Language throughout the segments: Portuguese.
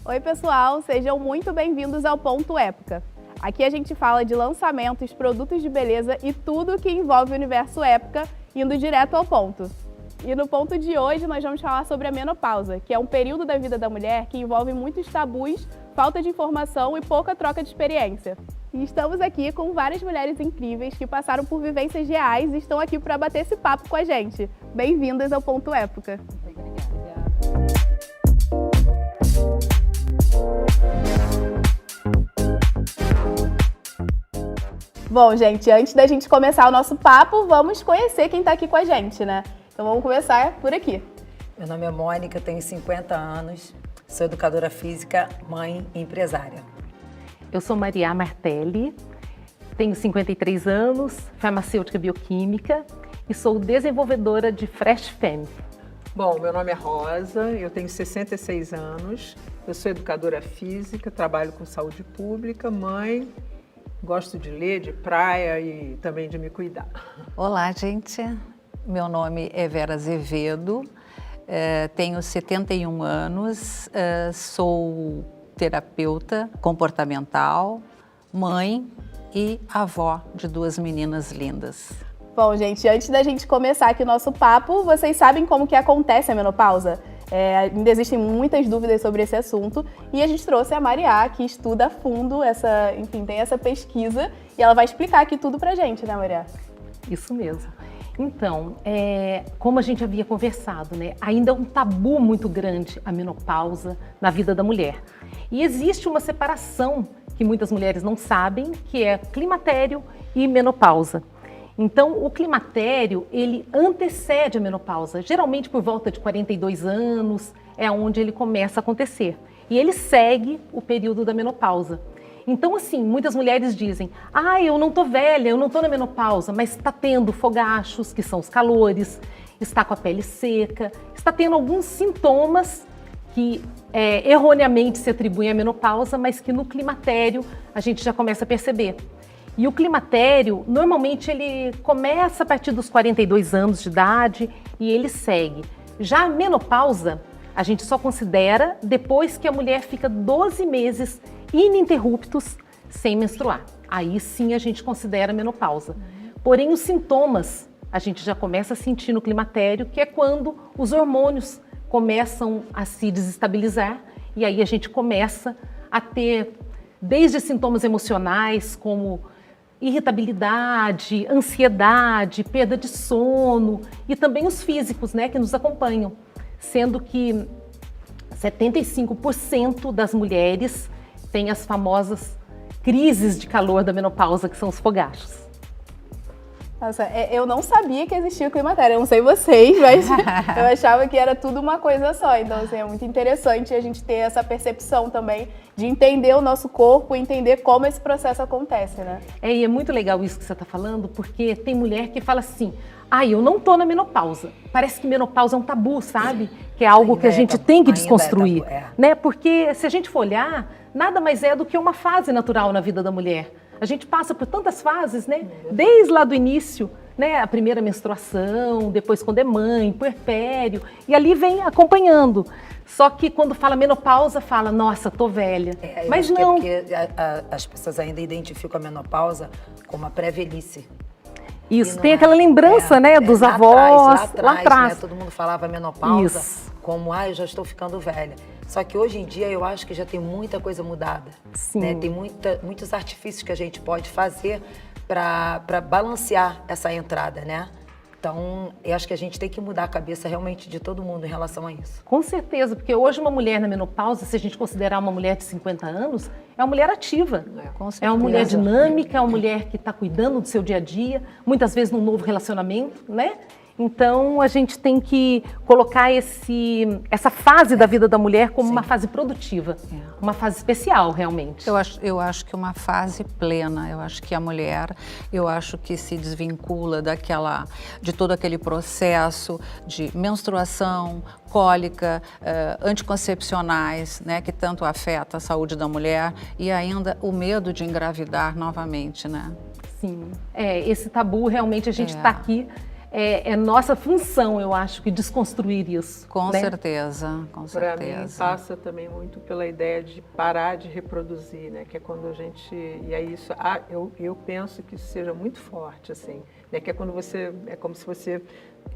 Oi pessoal, sejam muito bem-vindos ao Ponto Época. Aqui a gente fala de lançamentos, produtos de beleza e tudo que envolve o universo época, indo direto ao ponto. E no ponto de hoje nós vamos falar sobre a menopausa, que é um período da vida da mulher que envolve muitos tabus, falta de informação e pouca troca de experiência. E estamos aqui com várias mulheres incríveis que passaram por vivências reais e estão aqui para bater esse papo com a gente. Bem-vindas ao Ponto Época. Bom, gente, antes da gente começar o nosso papo, vamos conhecer quem está aqui com a gente, né? Então vamos começar por aqui. Meu nome é Mônica, tenho 50 anos, sou educadora física, mãe e empresária. Eu sou Maria Martelli, tenho 53 anos, farmacêutica bioquímica e sou desenvolvedora de Fresh Femme. Bom, meu nome é Rosa, eu tenho 66 anos, eu sou educadora física, trabalho com saúde pública, mãe, gosto de ler, de praia e também de me cuidar. Olá, gente. Meu nome é Vera Azevedo, tenho 71 anos, sou terapeuta comportamental, mãe e avó de duas meninas lindas. Bom, gente, antes da gente começar aqui o nosso papo, vocês sabem como que acontece a menopausa? Ainda existem muitas dúvidas sobre esse assunto e a gente trouxe a Maria, que estuda a fundo tem essa pesquisa e ela vai explicar aqui tudo pra gente, né, Maria? Isso mesmo. Então, como a gente havia conversado, né, ainda é um tabu muito grande a menopausa na vida da mulher. E existe uma separação que muitas mulheres não sabem, que é climatério e menopausa. Então, o climatério, ele antecede a menopausa, geralmente por volta de 42 anos, é onde ele começa a acontecer. E ele segue o período da menopausa. Então, assim, muitas mulheres dizem, eu não tô velha, eu não tô na menopausa, mas está tendo fogachos, que são os calores, está com a pele seca, está tendo alguns sintomas que erroneamente se atribuem à menopausa, mas que no climatério a gente já começa a perceber. E o climatério, normalmente, ele começa a partir dos 42 anos de idade e ele segue. Já a menopausa, a gente só considera depois que a mulher fica 12 meses ininterruptos sem menstruar. Aí sim a gente considera menopausa. Porém, os sintomas a gente já começa a sentir no climatério, que é quando os hormônios começam a se desestabilizar e aí a gente começa a ter desde sintomas emocionais como irritabilidade, ansiedade, perda de sono e também os físicos, né, que nos acompanham, sendo que 75% das mulheres têm as famosas crises de calor da menopausa, que são os fogachos. Nossa, eu não sabia que existia o climatério, eu não sei vocês, mas eu achava que era tudo uma coisa só. Então, assim, é muito interessante a gente ter essa percepção também de entender o nosso corpo, entender como esse processo acontece, né? E é muito legal isso que você está falando, porque tem mulher que fala assim, eu não tô na menopausa. Parece que menopausa é um tabu, sabe? Que é algo que a gente tem que desconstruir, né? Porque se a gente for olhar, nada mais é do que uma fase natural na vida da mulher. A gente passa por tantas fases, né? Desde lá do início, né? A primeira menstruação, depois quando é mãe, puerpério, e ali vem acompanhando. Só que quando fala menopausa, fala, nossa, tô velha. Mas não. É porque as pessoas ainda identificam a menopausa como a pré-velhice. Isso, tem aquela lembrança, né, dos avós, lá atrás. Né? Todo mundo falava menopausa como, eu já estou ficando velha. Só que hoje em dia eu acho que já tem muita coisa mudada. Sim. Né? Tem muitos artifícios que a gente pode fazer para balancear essa entrada, né? Então, eu acho que a gente tem que mudar a cabeça realmente de todo mundo em relação a isso. Com certeza, porque hoje uma mulher na menopausa, se a gente considerar uma mulher de 50 anos, é uma mulher ativa. É uma mulher dinâmica, é uma mulher que está cuidando do seu dia a dia, muitas vezes num novo relacionamento, né? Então, a gente tem que colocar essa fase da vida da mulher como uma fase produtiva, uma fase especial, realmente. Eu acho que uma fase plena. Eu acho que a mulher, que se desvincula de todo aquele processo de menstruação, cólica, anticoncepcionais, né, que tanto afeta a saúde da mulher e ainda o medo de engravidar novamente, né? Sim, esse tabu realmente a gente está aqui é nossa função, eu acho, que desconstruir isso. Com né? certeza, com Para mim, certeza. passa também muito pela ideia de parar de reproduzir, né? Que é quando a gente... E aí isso, eu penso que isso seja muito forte, assim. Né? Que é quando você... É como se você...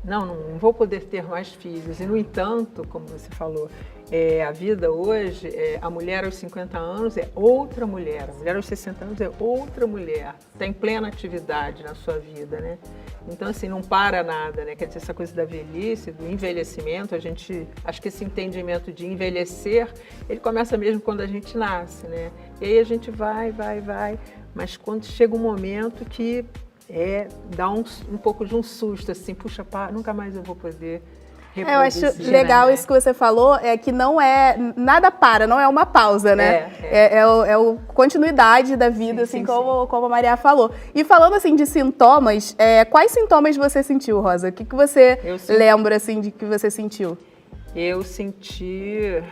Não vou poder ter mais filhos. E, no entanto, como você falou, a vida hoje, a mulher aos 50 anos é outra mulher. A mulher aos 60 anos é outra mulher. Está em plena atividade na sua vida, né? Então, assim, não para nada, né? Quer dizer, essa coisa da velhice, do envelhecimento, acho que esse entendimento de envelhecer, ele começa mesmo quando a gente nasce, né? E aí a gente vai, mas quando chega um momento que dá um pouco de um susto, assim, puxa, nunca mais eu vou poder reproduzir. Eu acho legal, né? isso que você falou, é que não é, nada para, não é uma pausa, né? É continuidade da vida, Sim, assim, sim, como a Maria falou. E falando, assim, de sintomas, quais sintomas você sentiu, Rosa? O que você lembra, assim, de que você sentiu? Eu senti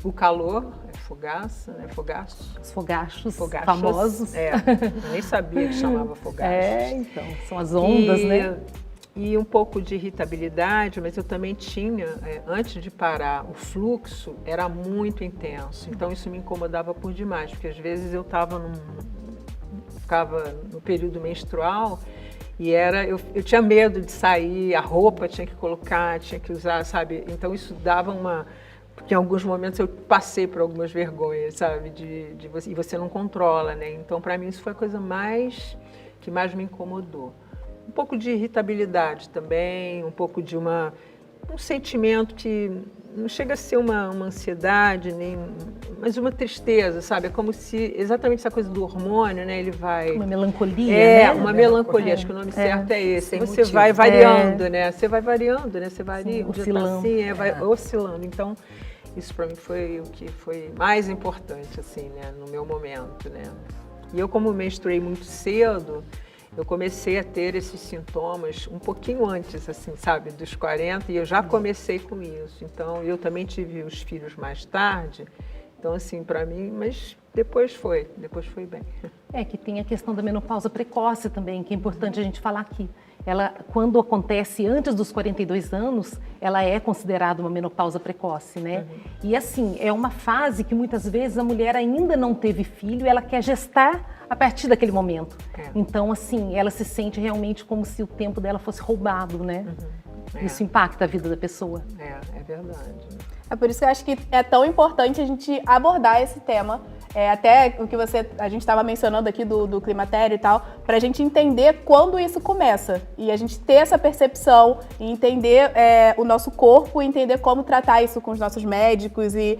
o calor, fogaça, né? Os fogachos Fogachos, famosos. Eu nem sabia que chamava fogachos. Então, são as ondas, né? E um pouco de irritabilidade, mas eu também tinha, antes de parar, o fluxo era muito intenso. Então isso me incomodava por demais, porque às vezes eu ficava no período menstrual e eu tinha medo de sair, a roupa tinha que colocar, tinha que usar, sabe? Então isso dava porque em alguns momentos eu passei por algumas vergonhas, sabe? E você não controla, né? Então para mim isso foi a coisa que mais me incomodou. Um pouco de irritabilidade também, um pouco de um sentimento que não chega a ser uma ansiedade, mas uma tristeza, sabe? É como se, exatamente essa coisa do hormônio, né? Ele vai... Uma melancolia, né? Uma melancolia, acho que o nome certo é esse. Você motivo. vai variando, né? Você vai variando, né? Você varia, um dia tá oscilando. assim, vai oscilando. Então, isso para mim foi o que foi mais importante, assim, né? No meu momento, né? E eu, como menstruei muito cedo, eu comecei a ter esses sintomas um pouquinho antes, assim, sabe, dos 40, e eu já comecei com isso. Então, eu também tive os filhos mais tarde. Então, assim, para mim, mas depois foi bem. Que tem a questão da menopausa precoce também, que é importante a gente falar aqui. Ela, quando acontece antes dos 42 anos, ela é considerada uma menopausa precoce, né? E assim, é uma fase que muitas vezes a mulher ainda não teve filho e ela quer gestar a partir daquele momento. Então, assim, ela se sente realmente como se o tempo dela fosse roubado, né? Isso impacta a vida da pessoa. É verdade. É por isso que eu acho que é tão importante a gente abordar esse tema, até o que a gente estava mencionando aqui do climatério e tal, para a gente entender quando isso começa e a gente ter essa percepção e entender o nosso corpo, entender como tratar isso com os nossos médicos e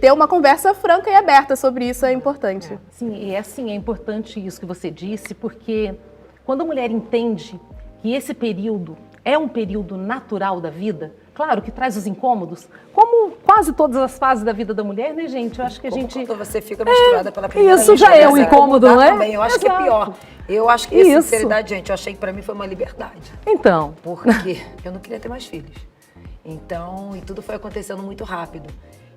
ter uma conversa franca e aberta sobre isso é importante. Sim, e assim, é importante isso que você disse, porque quando a mulher entende que esse período é um período natural da vida, claro que traz os incômodos, como quase todas as fases da vida da mulher, né, gente? Eu acho que a gente... Quando você fica menstruada pela primeira vez. Isso já é um incômodo, não é? Também, eu acho que é pior. Eu acho que, sinceridade, gente, eu achei que pra mim foi uma liberdade. Então. Porque eu não queria ter mais filhos. Então, e tudo foi acontecendo muito rápido.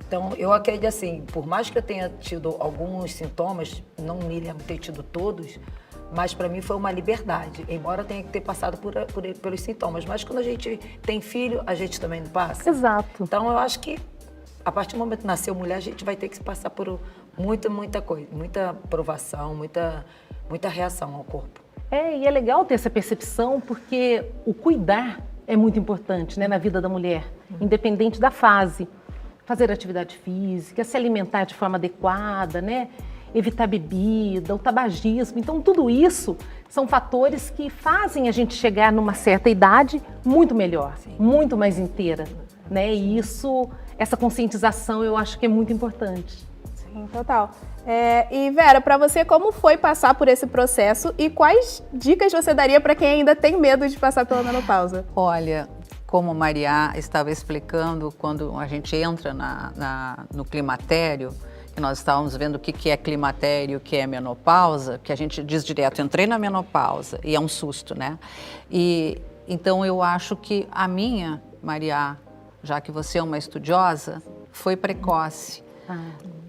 Então, eu acredito assim, por mais que eu tenha tido alguns sintomas, não me lembro de ter tido todos, mas para mim foi uma liberdade, embora eu tenha que ter passado pelos sintomas. Mas quando a gente tem filho, a gente também não passa. Exato. Então eu acho que a partir do momento que nasceu mulher, a gente vai ter que passar por muita coisa, muita provação, muita reação ao corpo. E é legal ter essa percepção, porque o cuidar é muito importante, né, na vida da mulher, independente da fase. Fazer atividade física, se alimentar de forma adequada, né? Evitar bebida, o tabagismo. Então, tudo isso são fatores que fazem a gente chegar numa certa idade muito melhor, muito mais inteira, né? E essa conscientização eu acho que é muito importante. Sim, total. E Vera, para você, como foi passar por esse processo e quais dicas você daria para quem ainda tem medo de passar pela menopausa? Olha, como Maria estava explicando, quando a gente entra no climatério, que nós estávamos vendo o que é climatério, o que é menopausa, que a gente diz direto, entrei na menopausa, e é um susto, né? E então eu acho que a minha, Maria, já que você é uma estudiosa, foi precoce,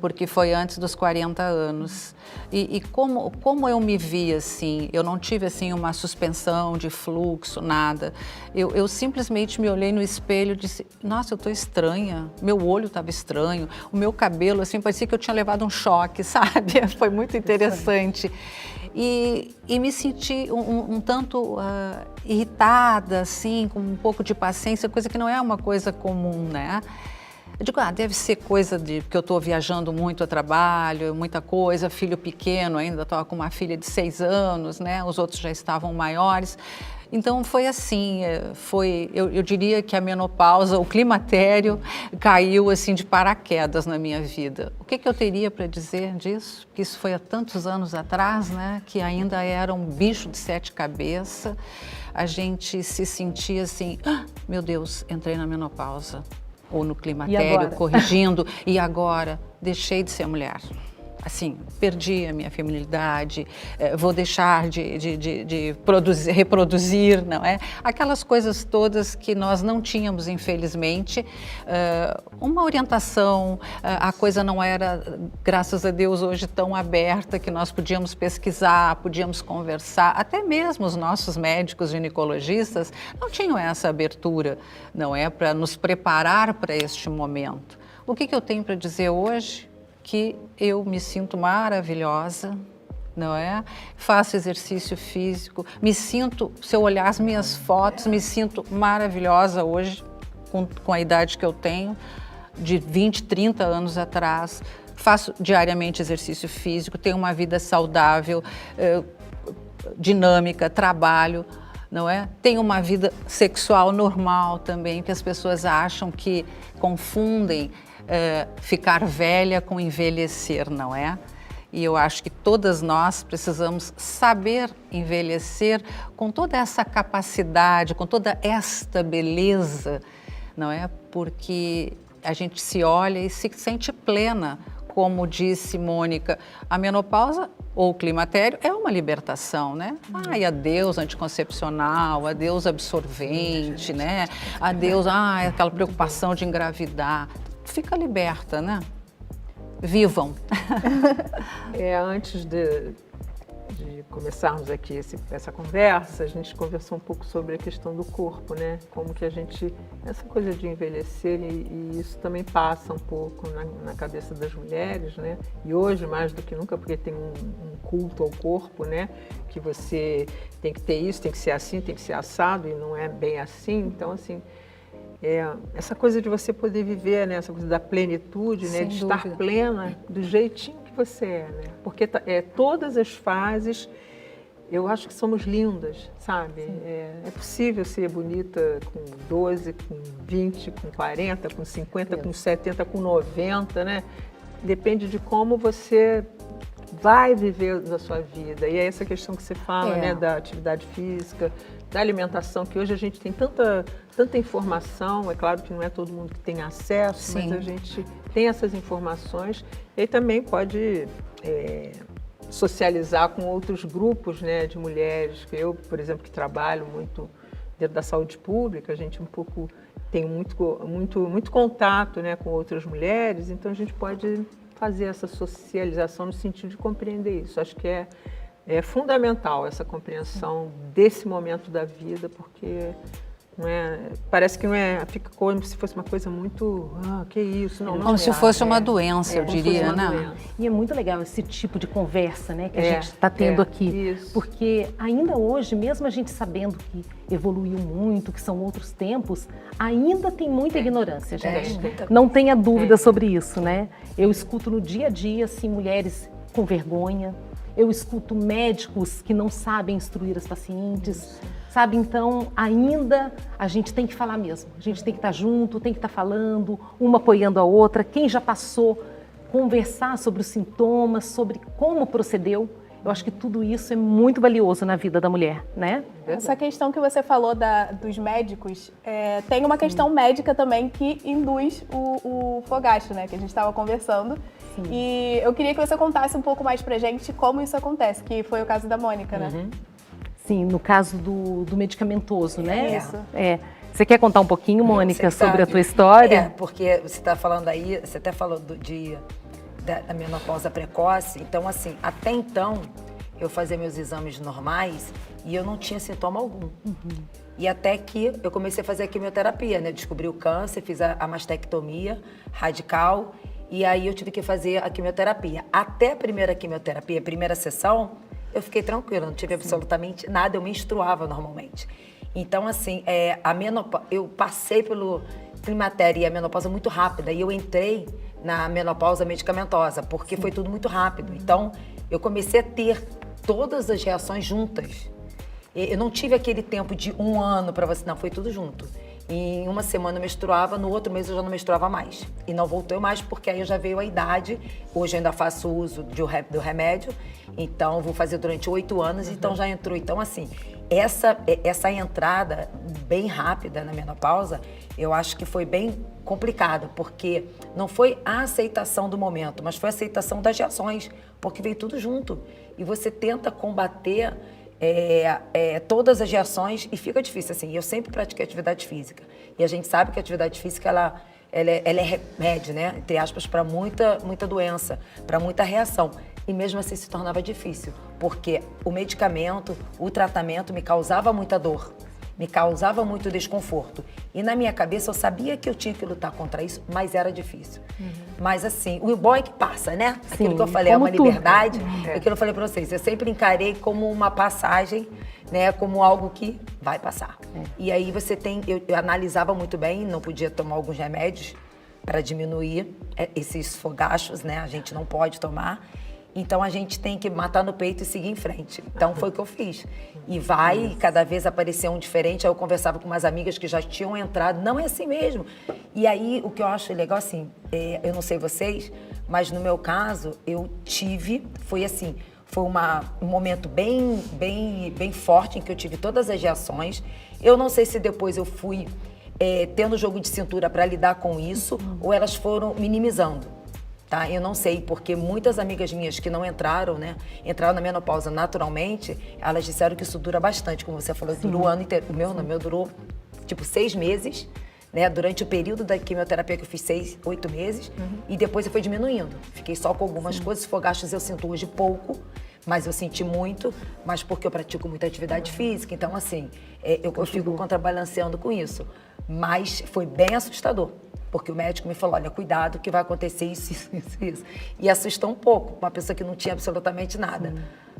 porque foi antes dos 40 anos. E como eu me vi assim, eu não tive assim uma suspensão de fluxo, nada. Eu simplesmente me olhei no espelho e disse, nossa, eu estou estranha, meu olho estava estranho, o meu cabelo, assim, parecia que eu tinha levado um choque, sabe? Foi muito interessante. E me senti um tanto irritada, assim, com um pouco de paciência, coisa que não é uma coisa comum, né? Eu digo, deve ser coisa de que eu estou viajando muito a trabalho, muita coisa, filho pequeno, ainda estava com uma filha de 6 anos, né? Os outros já estavam maiores. Então foi assim, eu diria que a menopausa, o climatério caiu assim de paraquedas na minha vida. O que eu teria para dizer disso? Que isso foi há tantos anos atrás, né? Que ainda era um bicho de 7 cabeças. A gente se sentia assim, meu Deus, entrei na menopausa. Ou no climatério, corrigindo, e agora deixei de ser mulher. Assim, perdi a minha feminilidade, vou deixar de reproduzir, não é? Aquelas coisas todas que nós não tínhamos, infelizmente. Uma orientação, a coisa não era, graças a Deus, hoje tão aberta que nós podíamos pesquisar, podíamos conversar. Até mesmo os nossos médicos ginecologistas não tinham essa abertura, não é? Para nos preparar para este momento. O que eu tenho para dizer hoje? Que eu me sinto maravilhosa, não é? Faço exercício físico, me sinto, se eu olhar as minhas fotos, me sinto maravilhosa hoje, com a idade que eu tenho, de 20, 30 anos atrás. Faço diariamente exercício físico, tenho uma vida saudável, dinâmica, trabalho, não é? Tenho uma vida sexual normal também, que as pessoas acham que confundem ficar velha com envelhecer, não é? E eu acho que todas nós precisamos saber envelhecer com toda essa capacidade, com toda esta beleza, não é? Porque a gente se olha e se sente plena, como disse Mônica, a menopausa ou o climatério é uma libertação, né? Ai, adeus anticoncepcional, adeus absorvente, né? Adeus, aquela preocupação de engravidar. Fica liberta, né? Vivam! Antes de começarmos aqui essa conversa, a gente conversou um pouco sobre a questão do corpo, né? Como que a gente, essa coisa de envelhecer, e isso também passa um pouco na cabeça das mulheres, né? E hoje, mais do que nunca, porque tem um culto ao corpo, né? Que você tem que ter isso, tem que ser assim, tem que ser assado, e não é bem assim. Então, assim, essa coisa de você poder viver, né? Essa coisa da plenitude, né? De estar plena do jeitinho que você é, né? Porque todas as fases, eu acho que somos lindas, sabe? É possível ser bonita com 12, com 20, com 40, com 50, com 70, com 90, né? Depende de como você vai viver na sua vida. E é essa questão que você fala, né? Da atividade física, da alimentação, que hoje a gente tem tanta informação, é claro que não é todo mundo que tem acesso, mas a gente tem essas informações e também pode socializar com outros grupos, né, de mulheres. Eu, por exemplo, que trabalho muito dentro da saúde pública, a gente tem muito contato, né, com outras mulheres, então a gente pode fazer essa socialização no sentido de compreender isso. Acho que é fundamental essa compreensão desse momento da vida, porque parece que fica como se fosse uma coisa muito, que isso, não. Como se fosse uma doença, eu diria, né? E é muito legal esse tipo de conversa, né, que a gente está tendo aqui, porque ainda hoje, mesmo a gente sabendo que evoluiu muito, que são outros tempos, ainda tem muita ignorância, gente. Não tenha dúvida sobre isso, né? Eu escuto no dia a dia, assim, mulheres com vergonha. Eu escuto médicos que não sabem instruir as pacientes, sabe? Então, ainda a gente tem que falar mesmo. A gente tem que estar junto, tem que estar falando, uma apoiando a outra. Quem já passou, conversar sobre os sintomas, sobre como procedeu. Eu acho que tudo isso é muito valioso na vida da mulher, né? Essa questão que você falou dos médicos, tem uma questão médica também que induz o fogacho, né? Que a gente estava conversando. Sim. E eu queria que você contasse um pouco mais pra gente como isso acontece, que foi o caso da Mônica, né? Sim, no caso do medicamentoso, né? Isso. Você quer contar um pouquinho, Mônica, Você sobre a sabe. tua história? É, porque você está falando aí, você até falou da menopausa precoce. Então, assim, até então, eu fazia meus exames normais e eu não tinha sintoma algum. E até que eu comecei a fazer a quimioterapia, né? Descobri o câncer, fiz a mastectomia radical e aí eu tive que fazer a quimioterapia. Até a primeira quimioterapia, a primeira sessão, eu fiquei tranquila, não tive absolutamente nada, eu menstruava normalmente. Então, assim, eu passei pelo climatério e a menopausa muito rápida e eu entrei na menopausa medicamentosa, porque foi tudo muito rápido. Então, eu comecei a ter todas as reações juntas. Eu não tive aquele tempo de 1 ano para vacinar, foi tudo junto. Em uma semana eu menstruava, no outro mês eu já não menstruava mais. E não voltou mais, porque aí já veio a idade. Hoje eu ainda faço uso do remédio, então vou fazer durante 8 anos, então já entrou. Então, assim, essa entrada bem rápida na menopausa, eu acho que foi bem complicada, porque não foi a aceitação do momento, mas foi a aceitação das reações, porque veio tudo junto. E você tenta combater todas as reações e fica difícil, assim. Eu sempre pratiquei atividade física e a gente sabe que a atividade física ela é remédio, né? Entre aspas, para muita doença, para muita reação. E mesmo assim se tornava difícil, porque o medicamento, o tratamento me causava muita dor, me causava muito desconforto. E na minha cabeça eu sabia que eu tinha que lutar contra isso, mas era difícil. Mas assim, o bom é que passa, né? Aquilo que eu falei é uma liberdade. Aquilo que eu falei para vocês, eu sempre encarei como uma passagem, né? Como algo que vai passar. E aí eu analisava muito bem, não podia tomar alguns remédios para diminuir esses fogachos, né? A gente não pode tomar. Então, a gente tem que matar no peito e seguir em frente. Então, foi o que eu fiz. E cada vez aparecia um diferente. Aí eu conversava com umas amigas que já tinham entrado. Não é assim mesmo. E aí, o que eu acho legal, assim, eu não sei vocês, mas no meu caso, foi assim, foi um momento bem forte em que eu tive todas as reações. Eu não sei se depois eu fui tendo jogo de cintura para lidar com isso, ou elas foram minimizando. Tá? Eu não sei, porque muitas amigas minhas que não entraram, né? Entraram na menopausa naturalmente, elas disseram que isso dura bastante, como você falou, durou o ano inteiro. O meu durou, tipo, 6 meses, né? Durante o período da quimioterapia que eu fiz 8 meses, e depois eu fui diminuindo. Fiquei só com algumas coisas, fogachos eu sinto hoje pouco, mas eu senti muito, mas porque eu pratico muita atividade física, então assim, eu fico contrabalanceando com isso. Mas foi bem assustador. Porque o médico me falou, olha, cuidado que vai acontecer isso. E assustou um pouco, uma pessoa que não tinha absolutamente nada.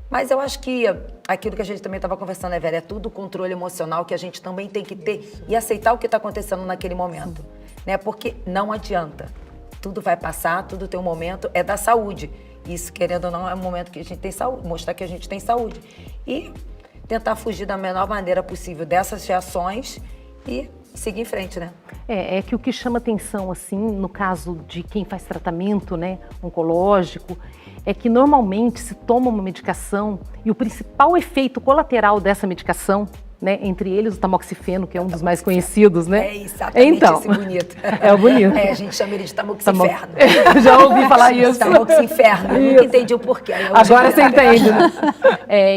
Mas eu acho que aquilo que a gente também estava conversando, né, Vera, é tudo o controle emocional que a gente também tem que ter e aceitar o que está acontecendo naquele momento. Né? Porque não adianta. Tudo vai passar, tudo tem um momento, é da saúde. Isso, querendo ou não, é um momento que a gente tem saúde, mostrar que a gente tem saúde. E tentar fugir da menor maneira possível dessas reações e seguir em frente, né? É que o que chama atenção, assim, no caso de quem faz tratamento, né, oncológico, é que normalmente se toma uma medicação e o principal efeito colateral dessa medicação, né, entre eles o tamoxifeno, que é um dos mais conhecidos, né? É exatamente então, esse bonito. É o bonito. A gente chama ele de tamoxinferno. Já ouvi falar isso. Tamoxinferno, eu nunca entendi o porquê. Agora você entende, né?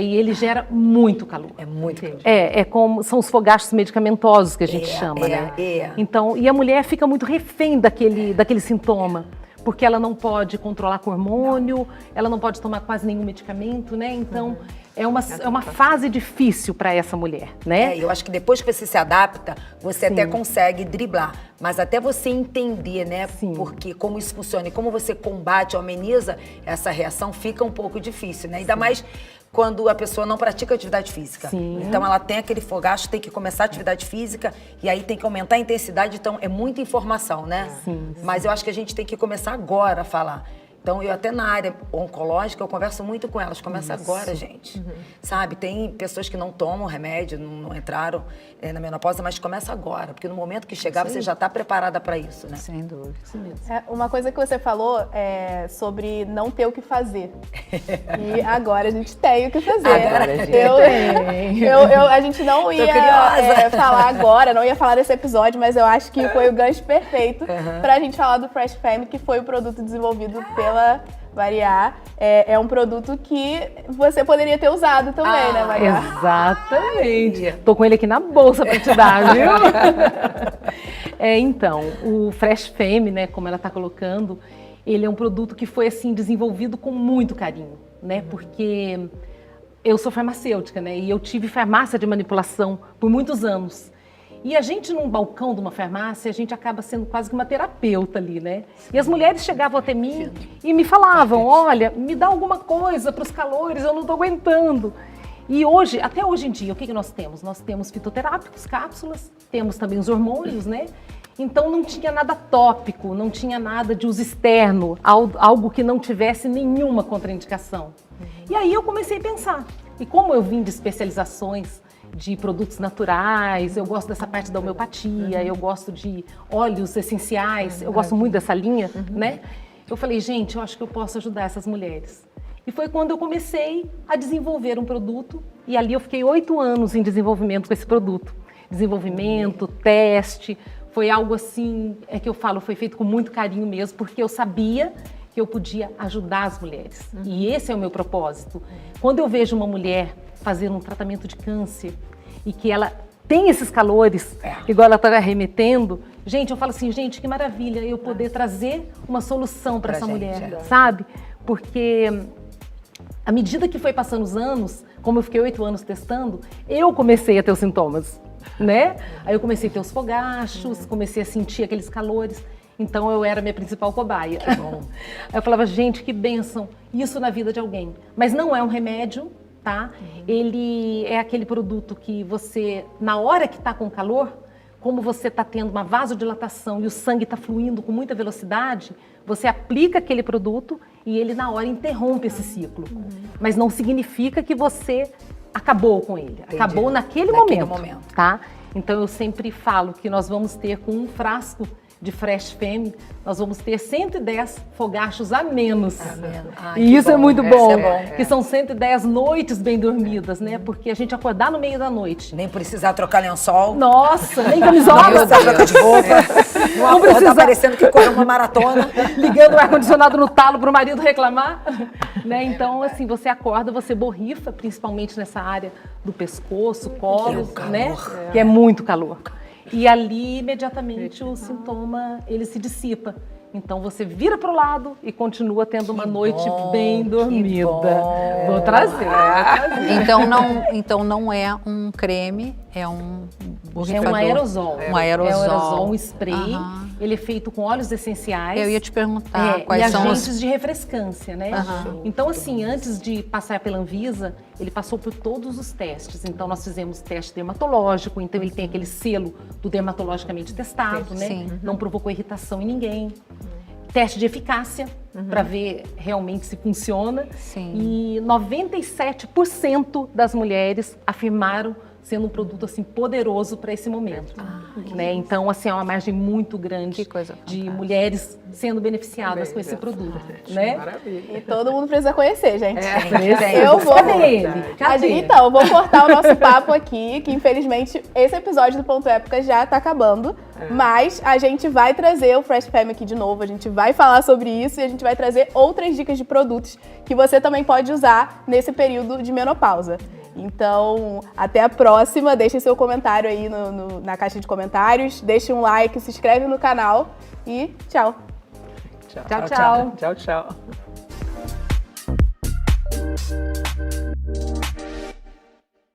E ele gera muito calor. É muito calor. São os fogachos medicamentosos que a gente chama, né? Então, e a mulher fica muito refém daquele sintoma. Porque ela não pode controlar com hormônio, ela não pode tomar quase nenhum medicamento, né? Então, é uma fase difícil para essa mulher, né? Eu acho que depois que você se adapta, você até consegue driblar. Mas até você entender, né? Porque como isso funciona e como você combate, ameniza essa reação, fica um pouco difícil, né? Ainda mais quando a pessoa não pratica atividade física. Então, ela tem aquele fogacho, tem que começar a atividade física e aí tem que aumentar a intensidade. Então, é muita informação, né? Mas eu acho que a gente tem que começar agora a falar. Então, eu até na área oncológica, eu converso muito com elas. Começa agora, gente. Sabe? Tem pessoas que não tomam remédio, não entraram na menopausa, mas começa agora. Porque no momento que chegar, você já está preparada para isso, né? Sem dúvida. Uma coisa que você falou é sobre não ter o que fazer. E agora a gente tem o que fazer. A gente não ia falar agora, não ia falar desse episódio, mas eu acho que foi o gancho perfeito para a gente falar do Fresh Family, que foi o produto desenvolvido pela Pela Mariá. É um produto que você poderia ter usado também, né, Mariá? Exatamente. Tô com ele aqui na bolsa para te dar, viu? Então, o Fresh Femme, né, como ela está colocando, ele é um produto que foi assim desenvolvido com muito carinho, né? Porque eu sou farmacêutica, né? E eu tive farmácia de manipulação por muitos anos. E a gente, num balcão de uma farmácia, a gente acaba sendo quase que uma terapeuta ali, né? E as mulheres chegavam até mim e me falavam, olha, me dá alguma coisa para os calores, eu não estou aguentando. E hoje, até hoje em dia, o que nós temos? Nós temos fitoterápicos, cápsulas, temos também os hormônios, né? Então não tinha nada tópico, não tinha nada de uso externo, algo que não tivesse nenhuma contraindicação. E aí eu comecei a pensar, e como eu vim de especializações de produtos naturais, eu gosto dessa parte da homeopatia, eu gosto de óleos essenciais, eu gosto muito dessa linha, né? Eu falei, gente, eu acho que eu posso ajudar essas mulheres. E foi quando eu comecei a desenvolver um produto, e ali eu fiquei 8 anos em desenvolvimento com esse produto. Desenvolvimento, teste, foi algo assim, que eu falo, foi feito com muito carinho mesmo, porque eu sabia que eu podia ajudar as mulheres. E esse é o meu propósito. Quando eu vejo uma mulher fazer um tratamento de câncer e que ela tem esses calores, igual ela está remetendo, gente, eu falo assim, gente, que maravilha eu poder trazer uma solução para essa mulher, sabe? Porque à medida que foi passando os anos, como eu fiquei 8 anos testando, eu comecei a ter os sintomas, né? Aí eu comecei a ter os fogachos, comecei a sentir aqueles calores. Então eu era minha principal cobaia. Que bom. Aí eu falava, gente, que bênção, isso na vida de alguém. Mas não é um remédio, tá? Ele é aquele produto que você, na hora que está com calor, como você está tendo uma vasodilatação e o sangue está fluindo com muita velocidade, você aplica aquele produto e ele na hora interrompe esse ciclo. Mas não significa que você acabou com ele. Entendi. Acabou naquele momento, tá? Então eu sempre falo que nós vamos ter com um frasco de Fresh Femme, nós vamos ter 110 fogachos a menos. E isso é muito bom, que são 110 noites bem dormidas, né? Porque a gente acordar no meio da noite. Nem precisar trocar lençol. Nossa, nem camisola. Nem usar troca de roupa. Não precisa. Tá parecendo que correu uma maratona. Ligando o ar-condicionado no talo para o marido reclamar. Né? Então, assim, você acorda, você borrifa, principalmente nessa área do pescoço, colo, né? Que é muito calor. E ali, imediatamente, o sintoma, ele se dissipa. Então, você vira para o lado e continua tendo uma noite bem dormida. Vou trazer. Então, não é um creme, é um É um aerosol. Um aerosol. É um aerosol, um spray. Ele é feito com óleos essenciais. Eu ia te perguntar quais e são agentes de refrescância, né? Então, assim, antes de passar pela Anvisa, ele passou por todos os testes. Então, nós fizemos teste dermatológico, então ele tem aquele selo do dermatologicamente testado, né? Sim. Não provocou irritação em ninguém. Teste de eficácia, para ver realmente se funciona. Sim. E 97% das mulheres afirmaram sendo um produto assim poderoso para esse momento, né? Então, assim, é uma margem muito grande de mulheres sendo beneficiadas com esse produto, né? Maravilha. E todo mundo precisa conhecer, gente. Eu vou nele. Então, eu vou cortar o nosso papo aqui, que infelizmente esse episódio do Ponto Época já tá acabando, mas a gente vai trazer o Fresh Femme aqui de novo, a gente vai falar sobre isso e a gente vai trazer outras dicas de produtos que você também pode usar nesse período de menopausa. Então, até a próxima. Deixe seu comentário aí na caixa de comentários. Deixe um like, se inscreve no canal e tchau. Tchau, tchau. Tchau, tchau.